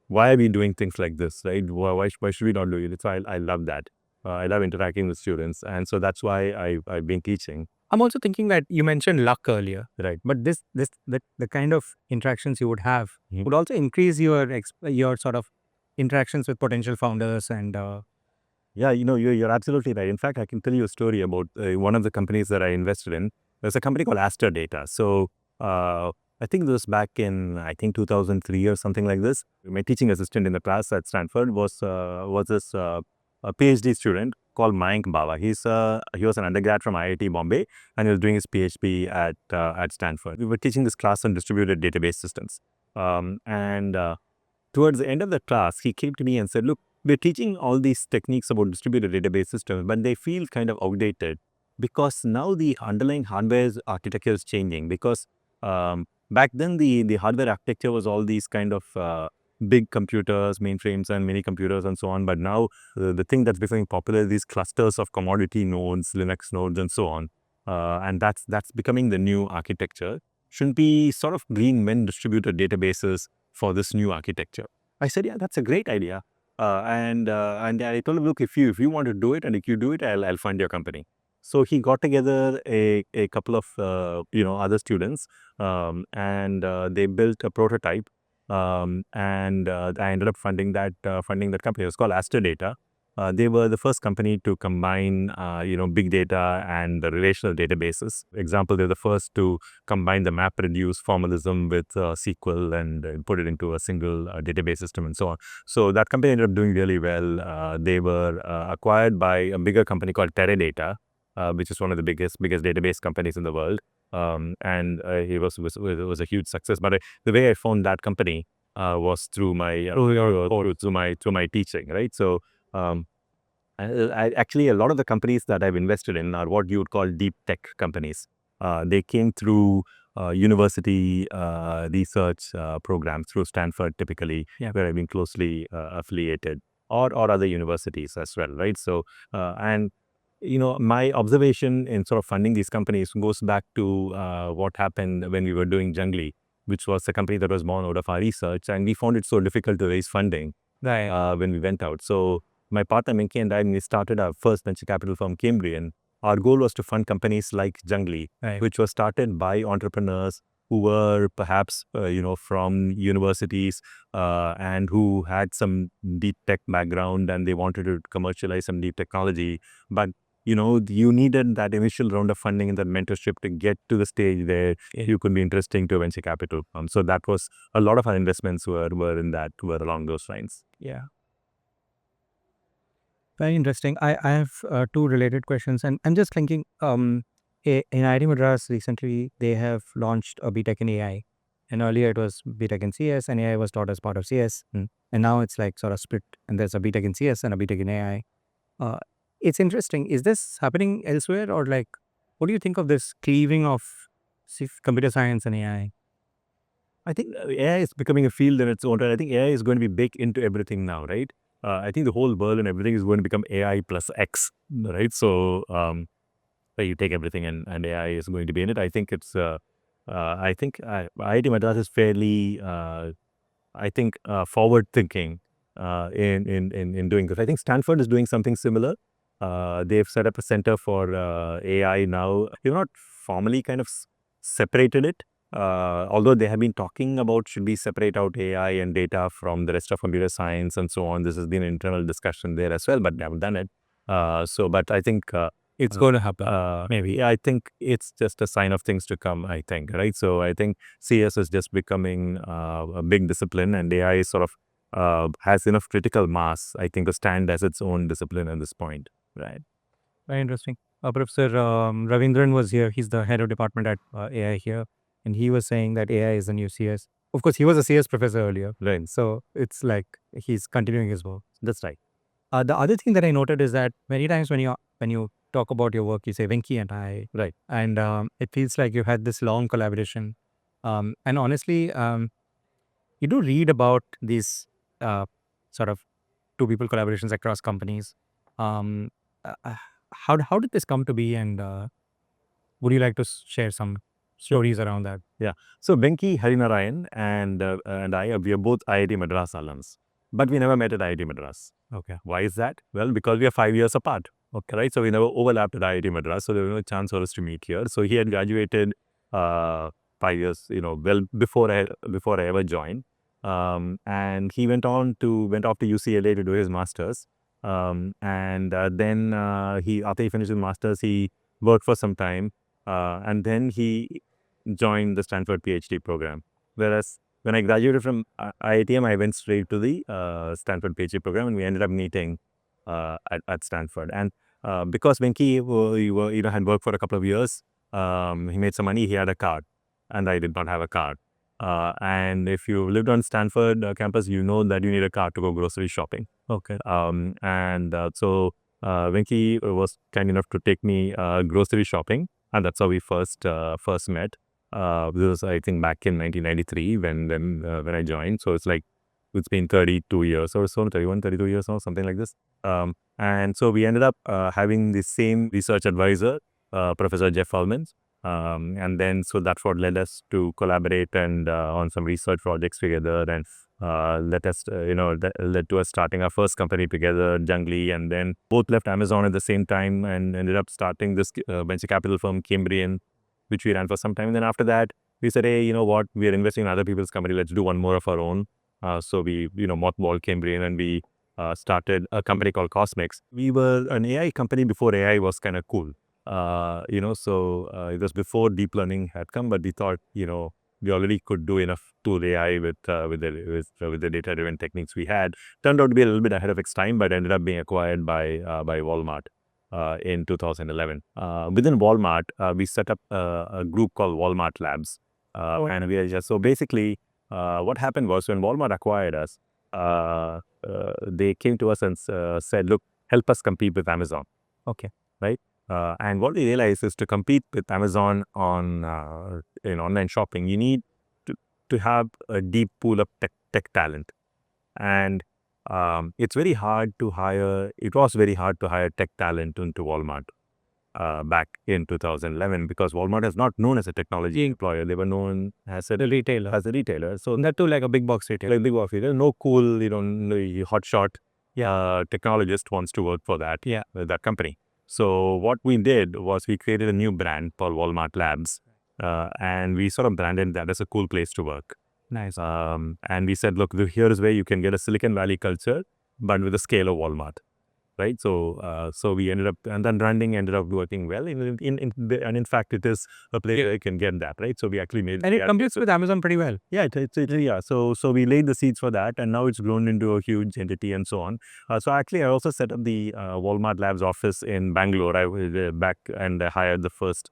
why are we doing things like this, right? Why should we not do it? So I love that. I love interacting with students, and so that's why I've been teaching. I'm also thinking that you mentioned luck earlier, Right. but the kind of interactions you would have Mhm. would also increase your sort of interactions with potential founders and Yeah, you're absolutely right. In fact, I can tell you a story about one of the companies that I invested in. There's a company called Aster Data. So I think this was back in 2003 or something like this. My teaching assistant in the class at Stanford was this a PhD student called Mayank Bawa. He was an undergrad from IIT Bombay, and he was doing his PhD at Stanford. We were teaching this class on distributed database systems, and towards the end of the class, he came to me and said, look, we're teaching all these techniques about distributed database systems, but they feel kind of outdated because now the underlying hardware architecture is changing. Because back then, the hardware architecture was all these kind of big computers, mainframes and mini computers and so on. But now the thing that's becoming popular is these clusters of commodity nodes, Linux nodes and so on. And that's becoming the new architecture. Shouldn't we sort of reinvent distributed databases for this new architecture? I said, yeah, that's a great idea. And I told him, look, if you want to do it, and if you do it, I'll fund your company. So he got together a couple of other students, and they built a prototype. And I ended up funding that company. It was called Aster Data. They were the first company to combine big data and the relational databases. For example, they're the first to combine the MapReduce formalism with SQL and put it into a single database system and so on. So that company ended up doing really well. They were acquired by a bigger company called Teradata, which is one of the biggest database companies in the world. and it was a huge success. But the way I found that company was through my teaching, right? So actually, a lot of the companies that I've invested in are what you would call deep tech companies. They came through university research programs through Stanford, typically, where I've been closely affiliated, or other universities as well, right? So, and my observation in sort of funding these companies goes back to what happened when we were doing Junglee, which was a company that was born out of our research, and we found it so difficult to raise funding when we went out. So my partner Venky and I, when we started our first venture capital firm, Cambrian, our goal was to fund companies like Junglee, which was started by entrepreneurs who were perhaps, from universities and who had some deep tech background, and they wanted to commercialize some deep technology. But you needed that initial round of funding and that mentorship to get to the stage where you could be interesting to a venture capital firm. So that was a lot of our investments were along those lines. Yeah. Very interesting. I have two related questions, and I'm just thinking, in IIT Madras recently, they have launched a BTech in AI, and earlier it was BTech in CS, and AI was taught as part of CS, and now it's like sort of split, and there's a BTech in CS and a BTech in AI. Uh, it's interesting. Is this happening elsewhere, or like, what do you think of this cleaving of computer science and AI? I think AI is becoming a field in its own right. I think AI is going to be big into everything now, right? I think the whole world and everything is going to become AI plus X, right? So where you take everything and AI is going to be in it. I think it's IIT Madras is fairly forward thinking in doing this. I think Stanford is doing something similar. They've set up a center for AI now. They've not formally kind of separated it, although they have been talking about should we separate out AI and data from the rest of computer science and so on. This has been an internal discussion there as well, but they haven't done it. But I think It's going to happen. maybe. Yeah, I think it's just a sign of things to come, I think, right? So I think CS is just becoming a big discipline, and AI sort of has enough critical mass, I think, to stand as its own discipline at this point, right? Very interesting. Professor Ravindran was here. He's the head of department at AI here. And he was saying that AI is the new CS. Of course, he was a CS professor earlier. Right. So it's like he's continuing his work. That's right. The other thing that I noted is that many times when you talk about your work, you say Venky and I. Right. And it feels like you had this long collaboration. And honestly, you do read about these sort of two people collaborations across companies. How did this come to be, and would you like to share some stories around that? Yeah. So Venky Harinarayan and I, we are both IIT Madras alums, but we never met at IIT Madras. Okay. Why is that? Well, because we are 5 years apart. Okay, right. So we never overlapped at IIT Madras, so there was no chance for us to meet here. So he had graduated 5 years, well before I ever joined, and he went off to UCLA to do his masters, and then after he finished his masters, he worked for some time, and then he joined the Stanford PhD program. Whereas when I graduated from IITM, I went straight to the Stanford PhD program, and we ended up meeting at Stanford. And because Venky had worked for a couple of years, he made some money. He had a car, and I did not have a car. And if you lived on Stanford campus, you know that you need a car to go grocery shopping. Okay. So Venky was kind enough to take me grocery shopping, and that's how we first met. This was, I think, back in 1993 when I joined. So it's been 32 years or so, 31, 32 years or something like this. And so we ended up having the same research advisor, Professor Jeff Ullmans. And then so that's what led us to collaborate and on some research projects together, and led to us starting our first company together, Junglee, and then both left Amazon at the same time and ended up starting this venture capital firm, Cambrian, which we ran for some time. And then after that, we said, hey, you know what, we are investing in other people's company, let's do one more of our own. So we, mothballed Cambrian, and we started a company called Kosmix. We were an AI company before AI was kind of cool. So it was before deep learning had come, but we thought, we already could do enough tool AI with the data-driven techniques we had. Turned out to be a little bit ahead of its time, but ended up being acquired by Walmart. in 2011. Within Walmart, we set up a group called Walmart Labs. And we are just, so basically, what happened was when Walmart acquired us, they came to us and said, look, help us compete with Amazon. Okay. Right? And what we realized is to compete with Amazon on in online shopping, you need to have a deep pool of tech talent. And it's very hard to hire, it was very hard to hire tech talent into Walmart back in 2011 because Walmart is not known as a technology employer. They were known as a retailer. So that too, like a big box retailer. Like big box retailer. No cool, no hotshot technologist wants to work for that, that company. So what we did was we created a new brand called Walmart Labs. And we sort of branded that as a cool place to work. Nice. And we said, look, here is where you can get a Silicon Valley culture, but with the scale of Walmart, right? So we ended up, and then branding ended up working well. And in fact, it is a place where you can get that, right? So we actually made, and it competes with Amazon pretty well. Yeah, yeah. So we laid the seeds for that, and now it's grown into a huge entity and so on. So actually, I also set up the Walmart Labs office in Bangalore. I was back and I hired the first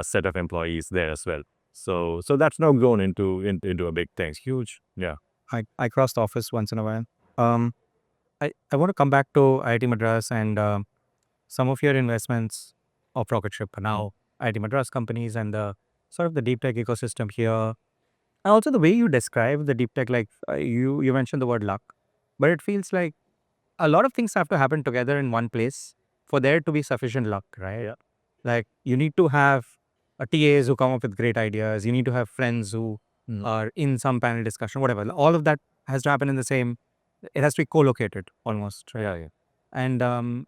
set of employees there as well. So that's now grown into a big thing. It's huge. Yeah. I cross the office once in a while. I want to come back to IIT Madras and some of your investments of Rocketship now, IIT Madras companies and the sort of the deep tech ecosystem here. And also the way you describe the deep tech, like you mentioned the word luck, but it feels like a lot of things have to happen together in one place for there to be sufficient luck, right? Yeah. Like you need to have TAs who come up with great ideas. You need to have friends who are in some panel discussion, whatever. All of that has to happen in the same. It has to be co-located almost, right? Yeah. And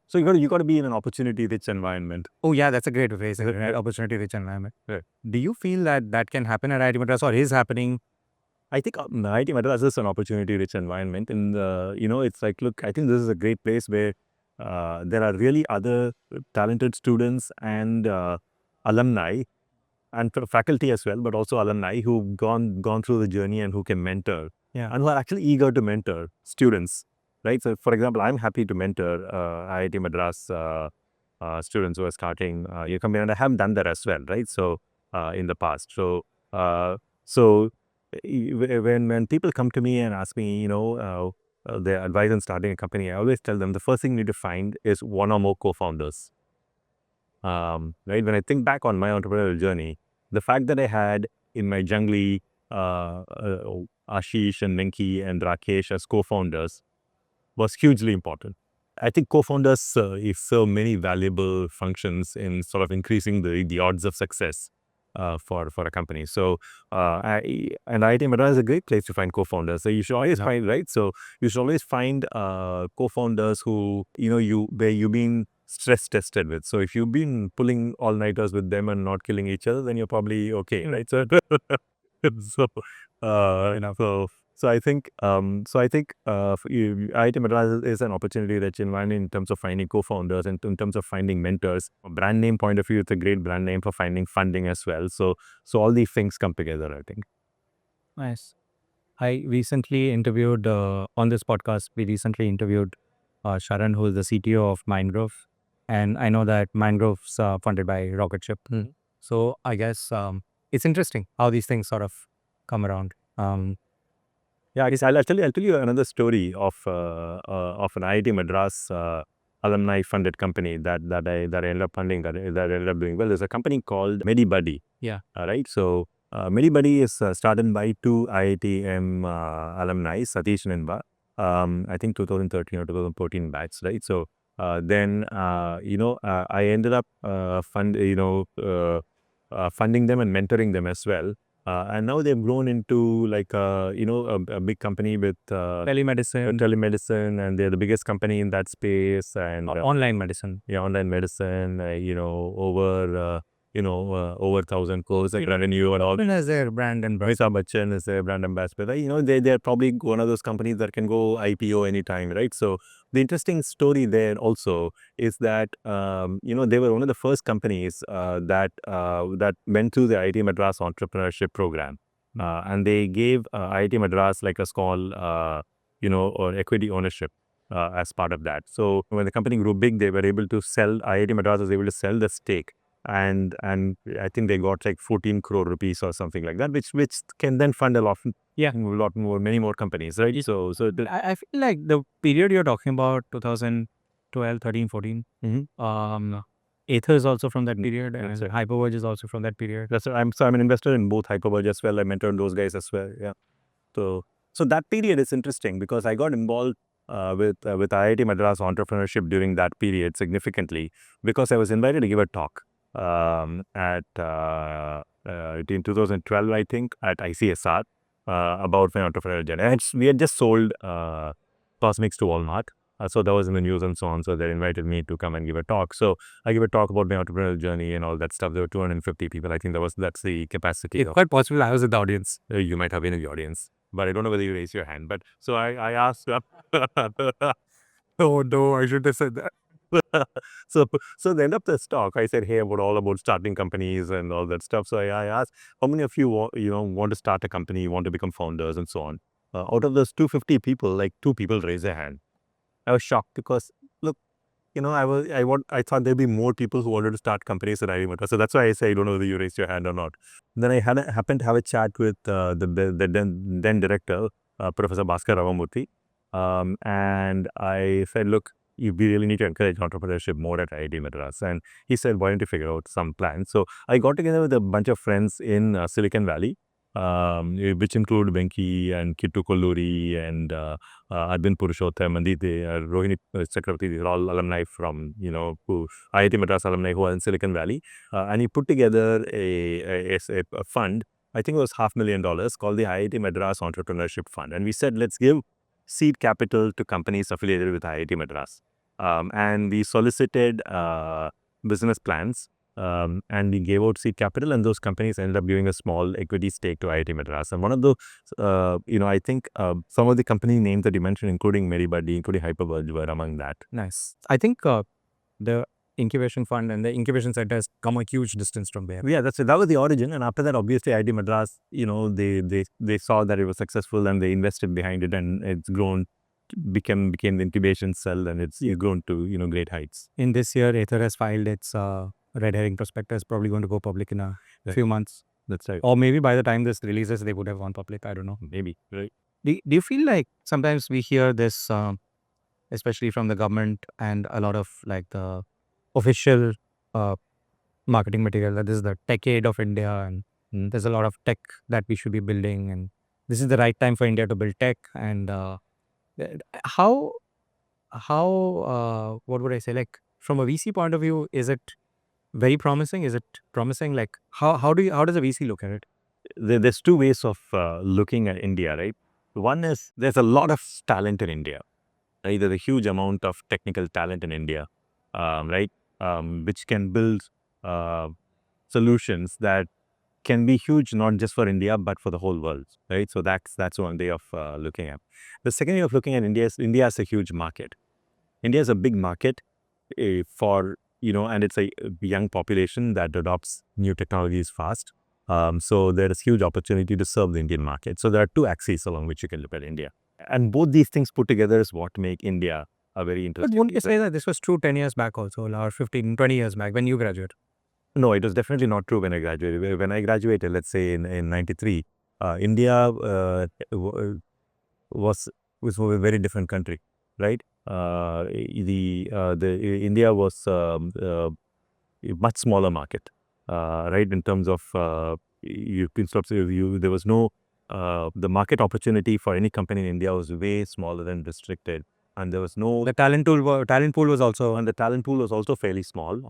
so you got to be in an opportunity-rich environment. Oh yeah, that's a great phrase. Right? Opportunity-rich environment. Right. Do you feel that can happen at IIT Madras or is happening? I think IIT Madras is an opportunity-rich environment, and it's like, look, I think this is a great place where there are really other talented students and alumni and faculty as well, but also alumni who've gone through the journey and who can mentor, and who are actually eager to mentor students, right? So, for example, I'm happy to mentor IIT Madras students who are starting your company, and I have done that as well, right? So, in the past, when people come to me and ask me, their advice on starting a company, I always tell them the first thing you need to find is one or more co-founders. Right? When I think back on my entrepreneurial journey, the fact that I had in my Junglee Ashish and Venky and Rakesh as co-founders was hugely important. I think co-founders serve many valuable functions in sort of increasing the odds of success for a company. So IIT Madras is a great place to find co-founders. So you should always find, right? So you should always find co-founders who where you've been stress tested with. So if you've been pulling all-nighters with them and not killing each other, then you're probably okay, right? So so I think IIT Madras is an opportunity-rich environment in terms of finding co-founders and in terms of finding mentors. From a brand name point of view, it's a great brand name for finding funding as well. So all these things come together, I think. Nice. I recently interviewed on this podcast. We recently interviewed Sharan, who is the CTO of Mindgrove, and I know that Mindgrove's funded by Rocketship. So I guess it's interesting how these things sort of come around. Yeah, I guess I'll tell you another story of an IIT Madras alumni funded company that I ended up funding that ended up doing well. There's a company called Medibuddy. Yeah. Right. So Medibuddy is started by two IITM alumni, Satish and Inba. I think 2013 or 2014 batch. Right. So then I ended up funding them and mentoring them as well. And now they've grown into like a big company with telemedicine, and they're the biggest company in that space, and online medicine. Yeah, online medicine. Over 1,000 crores like revenue and all. Even as their brand and Amitabh Bachchan is their brand ambassador. They're probably one of those companies that can go IPO anytime, right? So the interesting story there also is that they were one of the first companies that went through the IIT Madras entrepreneurship program, and they gave IIT Madras like a small or equity ownership as part of that. So when the company grew big, they were able to sell. IIT Madras was able to sell the stake, and I think they got like 14 crore rupees or something like that, which can then fund a lot more, many more companies, right? So I feel like the period you're talking about, 2012, 13, 14, Aether is also from that period, and Hyperverge is also from that period. That's right. I'm an investor in both Hyperverge as well. I mentored those guys as well. Yeah. So that period is interesting because I got involved with IIT Madras entrepreneurship during that period significantly because I was invited to give a talk at in 2012, I think, at ICSR about my entrepreneurial journey. And we had just sold Kosmix to Walmart. So that was in the news and so on. So they invited me to come and give a talk. So I gave a talk about my entrepreneurial journey and all that stuff. There were 250 people. I think that's the capacity. It's quite possible I was in the audience. You might have been in the audience, but I don't know whether you raised your hand. But so I asked. Oh no, I should have said that. so at the end of this talk, I said, "Hey, all about starting companies and all that stuff." So I asked, "How many of you want to start a company, want to become founders, and so on?" Out of those 250 people, like 2 people raised their hand. I was shocked because look, I thought there'd be more people who wanted to start companies at IIT Madras. So that's why I say I don't know whether you raised your hand or not. Then I happened to have a chat with the then director, Professor Bhaskar Ravamurthy, and I said, look, we really need to encourage entrepreneurship more at IIT Madras. And he said, why don't you figure out some plans? So I got together with a bunch of friends in Silicon Valley, which include Venky and Kittu Kolluri and Arvind Purushottam and Rohini Chakravarti. These are all alumni from, IIT Madras alumni who are in Silicon Valley. And he put together a fund, I think it was $500,000, called the IIT Madras Entrepreneurship Fund. And we said, let's give seed capital to companies affiliated with IIT Madras. And we solicited business plans and we gave out seed capital, and those companies ended up giving a small equity stake to IIT Madras. And one of the, I think some of the company names that you mentioned, including Medibuddy, including Hyperverge, were among that. Nice. I think the incubation fund and the incubation center has come a huge distance from there. Yeah, that was the origin. And after that, obviously, IIT Madras, they saw that it was successful and they invested behind it, and it's grown, became the incubation cell, and it's grown to great heights. In this year, Aether has filed its red herring prospectus, probably going to go public in a few months. That's right. Or maybe by the time this releases, they would have gone public. I don't know. Maybe, right? Do you feel like sometimes we hear this, especially from the government and a lot of like the official marketing material, that this is the decade of India and there's a lot of tech that we should be building, and this is the right time for India to build tech. And how what would I say, like from a VC point of view, is it very promising? Is it promising? Like how does a VC look at it? There's 2 ways of looking at India, right? One is there's a lot of talent in India, right? There's a huge amount of technical talent in India, right? Which can build solutions that can be huge, not just for India, but for the whole world, right? So that's one way of looking at. The second way of looking at India is India is a huge market. India is a big market for, and it's a young population that adopts new technologies fast. So there is huge opportunity to serve the Indian market. So there are 2 axes along which you can look at India. And both these things put together is what make India a very interesting. But won't you say that this was true 10 years back also, or 15, 20 years back when you graduated? No, it was definitely not true when I graduated. When I graduated, let's say in 93, India was a very different country, right? India was a much smaller market, right? In terms of there was no the market opportunity for any company in India was way smaller and restricted, and there was no The talent pool was also, and the talent pool was also fairly small.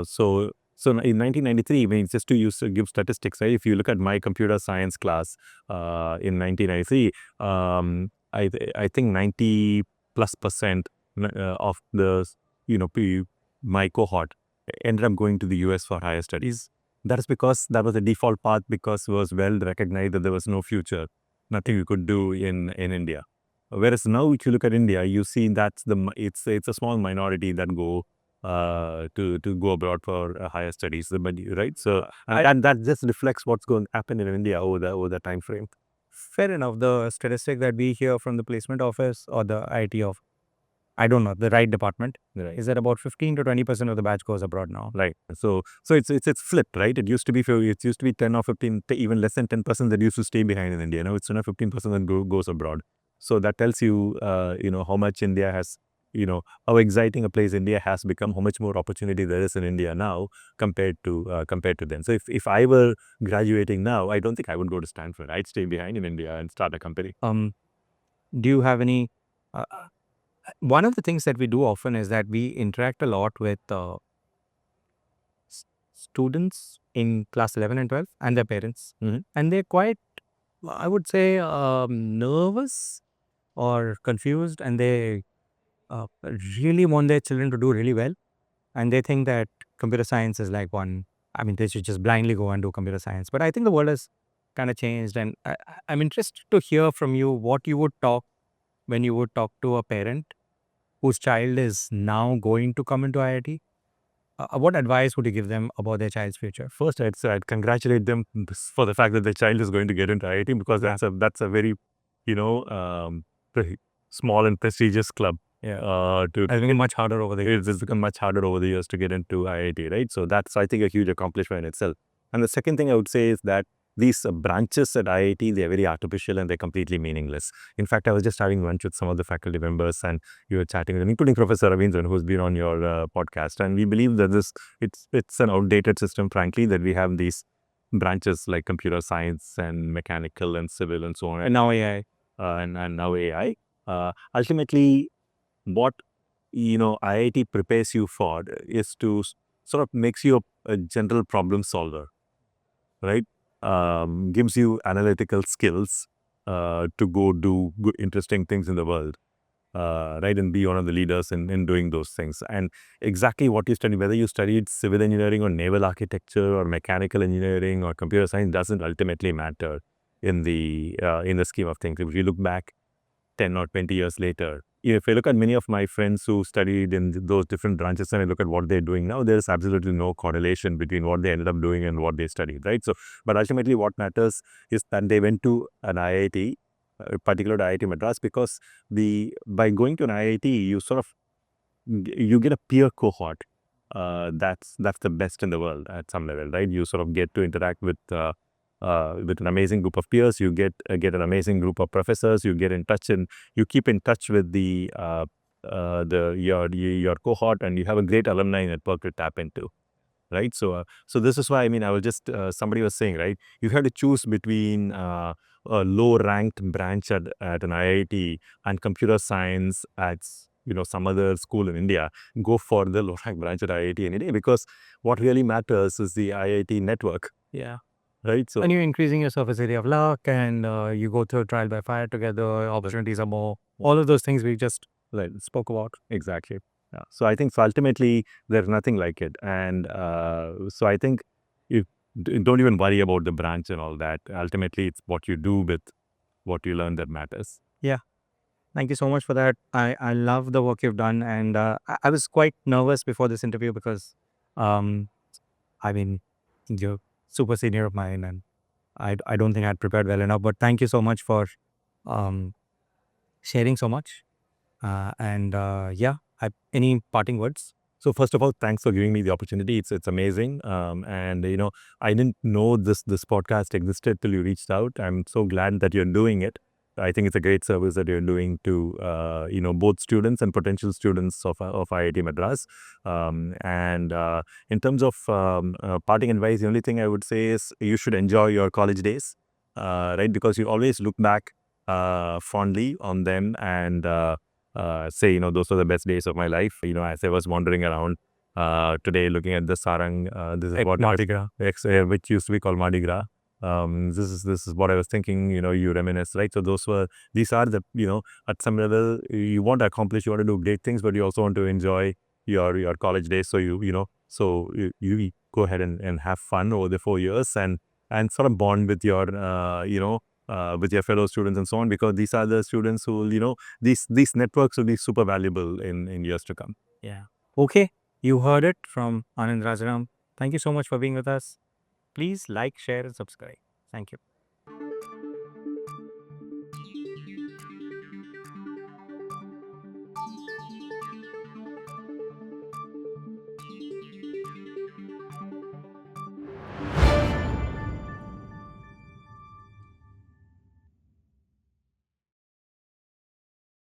So in 1993, I mean, just to give statistics, right? If you look at my computer science class in 1993, I think 90+% of the my cohort ended up going to the US for higher studies. That is because that was the default path, because it was well recognized that there was no future, nothing you could do in India. Whereas now, if you look at India, you see that it's a small minority that go to go abroad for higher studies, right? So and that just reflects what's going to happen in India over the time frame. fair enough. The statistic that we hear from the placement office or the IT of I don't know, the right department, Right. is that about 15 to 20% of the batch goes abroad now. Right. So it's flipped, right? It used to be 10 or 15, even less than 10% that used to stay behind in India. Now it's now 15% that goes abroad. So that tells you, how much India has, how exciting a place India has become, how much more opportunity there is in India now compared to then. So if I were graduating now, I don't think I would go to Stanford. I'd stay behind in India and start a company. Do you have any? One of the things that we do often is that we interact a lot with students in class 11 and 12 and their parents, and they're quite, I would say, nervous or confused, and they really want their children to do really well, and they think that computer science is like they should just blindly go and do computer science. But I think the world has kind of changed, and I'm interested to hear from you what you would talk when you would talk to a parent whose child is now going to come into IIT. What advice would you give them about their child's future? First, I'd congratulate them for the fact that their child is going to get into IIT, because that's a very, very small and prestigious club. It's become much harder over the years. It's become much harder over the years to get into IIT, right? So that's, I think, a huge accomplishment in itself. And the second thing I would say is that these branches at IIT, they're very artificial and they're completely meaningless. In fact, I was just having lunch with some of the faculty members, and you were chatting with them, including Professor Ravindran, who's been on your podcast. And we believe that it's an outdated system, frankly, that we have these branches like computer science and mechanical and civil and so on. And now AI. And now AI. Ultimately, what IIT prepares you for is to sort of makes you a general problem solver, right? Gives you analytical skills to go do good, interesting things in the world, right? And be one of the leaders in doing those things. And exactly what you study, whether you studied civil engineering or naval architecture or mechanical engineering or computer science, doesn't ultimately matter in the scheme of things. If you look back 10 or 20 years later, if I look at many of my friends who studied in those different branches and I look at what they're doing now, there's absolutely no correlation between what they ended up doing and what they studied, right? So, but ultimately what matters is that they went to an IIT, particularly IIT Madras, because by going to an IIT, you get a peer cohort. That's the best in the world at some level, right? You sort of get to interact with an amazing group of peers. You get an amazing group of professors. You get in touch, and you keep in touch with your cohort, and you have a great alumni network to tap into, right? So this is why, I was just somebody was saying, right, you have to choose between a low ranked branch at an IIT and computer science at some other school in India. Go for the low ranked branch at IIT in India, because what really matters is the IIT network. Yeah. Right. So, and you're increasing your surface area of luck, and you go through trial by fire together, opportunities are more, all of those things we just spoke about. Exactly. Yeah. So I think ultimately there's nothing like it. And so I think you don't even worry about the branch and all that. Ultimately, it's what you do with what you learn that matters. Yeah. Thank you so much for that. I love the work you've done. And I was quite nervous before this interview because, you're super senior of mine, and I don't think I'd prepared well enough. But thank you so much for sharing so much. Any parting words? So first of all, thanks for giving me the opportunity. It's amazing. And I didn't know this podcast existed till you reached out. I'm so glad that you're doing it. I think it's a great service that you're doing to both students and potential students of IIT Madras. And in terms of parting advice, the only thing I would say is you should enjoy your college days, right? Because you always look back fondly on them and say, those were the best days of my life. As I was wandering around today looking at the sarang, this is what Mardi Gras. Which used to be called Mardi Gras. This is what I was thinking. You reminisce, right? So these are the at some level you want to accomplish, you want to do great things, but you also want to enjoy your college days. So you go ahead and have fun over the 4 years and sort of bond with your with your fellow students and so on, because these are the students who these networks will be super valuable in years to come. Yeah. Okay. You heard it from Anand Rajaraman. Thank you so much for being with us. Please like, share, and subscribe. Thank you.